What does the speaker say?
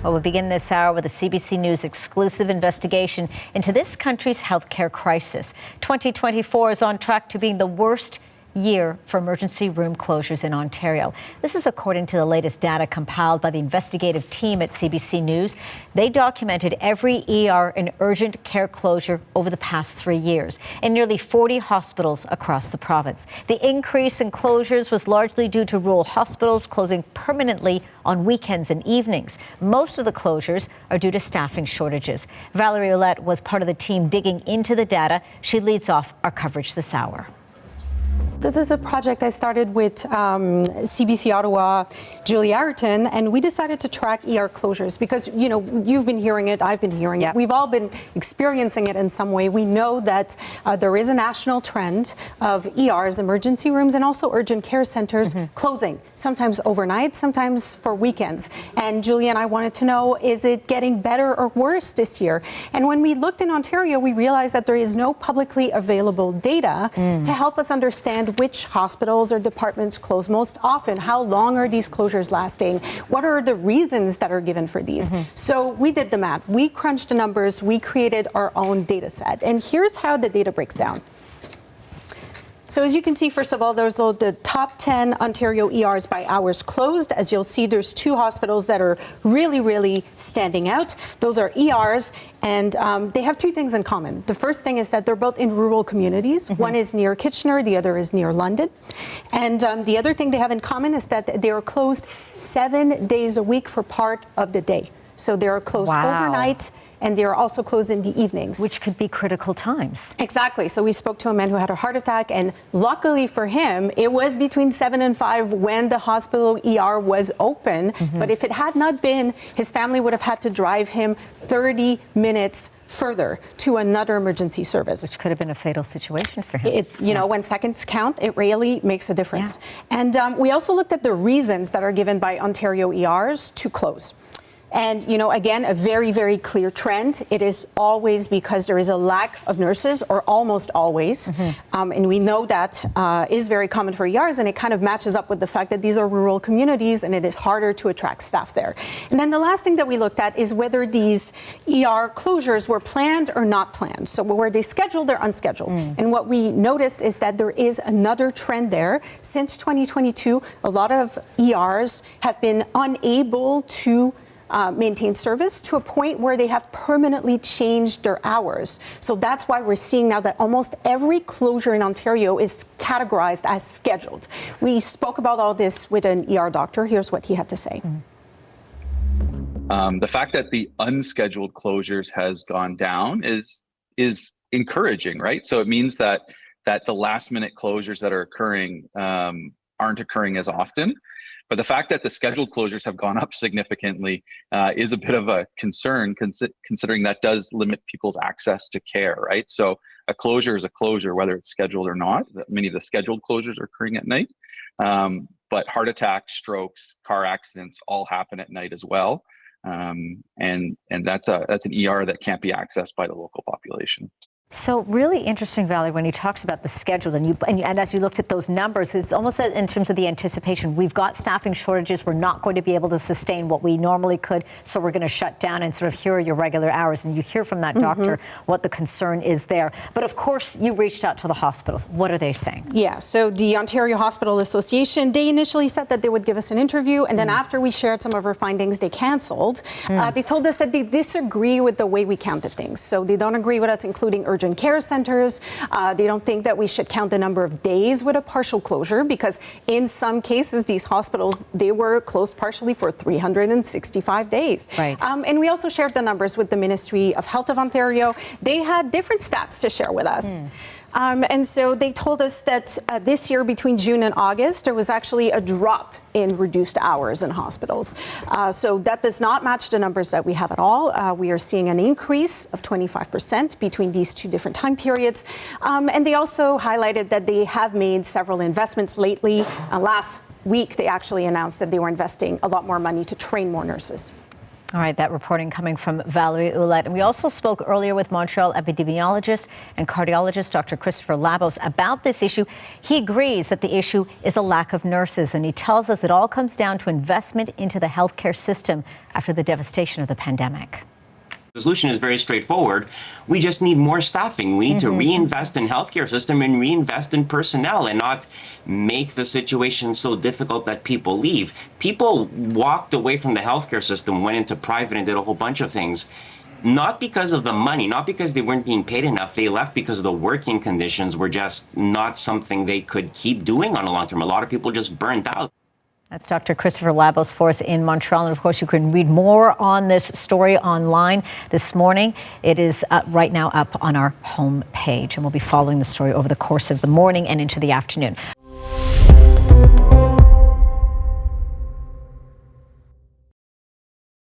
Well, we'll begin this hour with a CBC News exclusive investigation into this country's healthcare crisis. 2024 is on track to being the worst year for emergency room closures in Ontario. This is according to the latest data compiled by the investigative team at CBC News. They documented every ER and urgent care closure over the past 3 years in nearly 40 hospitals across the province. The increase in closures was largely due to rural hospitals closing permanently on weekends and evenings. Most of the closures are due to staffing shortages. Valerie Ouellette was part of the team digging into the data. She leads off our coverage this hour. This is a project I started with CBC Ottawa, Julie Ayrton, and we decided to track ER closures because, you know, you've been hearing it, I've been hearing it. We've all been experiencing it in some way. We know that there is a national trend of ERs, emergency rooms, and also urgent care centers closing, sometimes overnight, sometimes for weekends. And Julie and I wanted to know, is it getting better or worse this year? And when we looked in Ontario, we realized that there is no publicly available data to help us understand which hospitals or departments close most often. How long are these closures lasting? What are the reasons that are given for these? So we did the math. We crunched the numbers. We created our own data set. And here's how the data breaks down. So as you can see, first of all, there's the top 10 Ontario ERs by hours closed. As you'll see, there's 2 hospitals that are really standing out. Those are ERs, and they have 2 things in common. The first thing is that they're both in rural communities. One is near Kitchener, the other is near London. And the other thing they have in common is that they are closed 7 days a week for part of the day. So they are closed overnight, and they are also closed in the evenings. Which could be critical times. Exactly. So we spoke to a man who had a heart attack, and luckily for him, it was between 7 and 5 when the hospital ER was open. But if it had not been, his family would have had to drive him 30 minutes further to another emergency service. Which could have been a fatal situation for him. You know, when seconds count, it really makes a difference. And we also looked at the reasons that are given by Ontario ERs to close. And, you know, again, a very clear trend. It is always because there is a lack of nurses, or almost always. And we know that is very common for ERs, and it kind of matches up with the fact that these are rural communities and it is harder to attract staff there. And then the last thing that we looked at is whether these ER closures were planned or not planned. So were they scheduled or unscheduled? And what we noticed is that there is another trend there. Since 2022, a lot of ERs have been unable to maintain service to a point where they have permanently changed their hours. So that's why we're seeing now that almost every closure in Ontario is categorized as scheduled. We spoke about all this with an ER doctor. Here's what he had to say. The fact that the unscheduled closures has gone down is encouraging, right? So it means that the last minute closures that are occurring aren't occurring as often. But the fact that the scheduled closures have gone up significantly is a bit of a concern, considering that does limit people's access to care, right? So a closure is a closure, whether it's scheduled or not. Many of the scheduled closures are occurring at night, but heart attacks, strokes, car accidents all happen at night as well. And that's an ER that can't be accessed by the local population. So really interesting, Valerie, when he talks about the schedule and as you looked at those numbers, it's almost in terms of the anticipation. We've got staffing shortages. We're not going to be able to sustain what we normally could. So we're going to shut down and sort of here are your regular hours. And you hear from that doctor what the concern is there. But of course, you reached out to the hospitals. What are they saying? Yeah, so the Ontario Hospital Association, they initially said that they would give us an interview. And then after we shared some of our findings, they canceled. They told us that they disagree with the way we counted things. So they don't agree with us including urgent care centers. They don't think that we should count the number of days with a partial closure, because in some cases, these hospitals, they were closed partially for 365 days. Right. And we also shared the numbers with the Ministry of Health of Ontario. They had different stats to share with us. And so they told us that this year, between June and August, there was actually a drop in reduced hours in hospitals. So that does not match the numbers that we have at all. We are seeing an increase of 25% between these 2 different time periods. And they also highlighted that they have made several investments lately. Last week, they actually announced that they were investing a lot more money to train more nurses. All right, that reporting coming from Valerie Ouellette. And we also spoke earlier with Montreal epidemiologist and cardiologist Dr. Christopher Labos about this issue. He agrees that the issue is a lack of nurses, and he tells us it all comes down to investment into the healthcare system after the devastation of the pandemic. The solution is very straightforward. We just need more staffing. We need to reinvest in healthcare system and reinvest in personnel and not make the situation so difficult that people leave. People walked away from the healthcare system, went into private and did a whole bunch of things. Not because of the money, not because they weren't being paid enough. They left because the working conditions were just not something they could keep doing on a long term. A lot of people just burnt out. That's Dr. Christopher Labos for us in Montreal. And of course, you can read more on this story online this morning. It is right now up on our homepage, and we'll be following the story over the course of the morning and into the afternoon.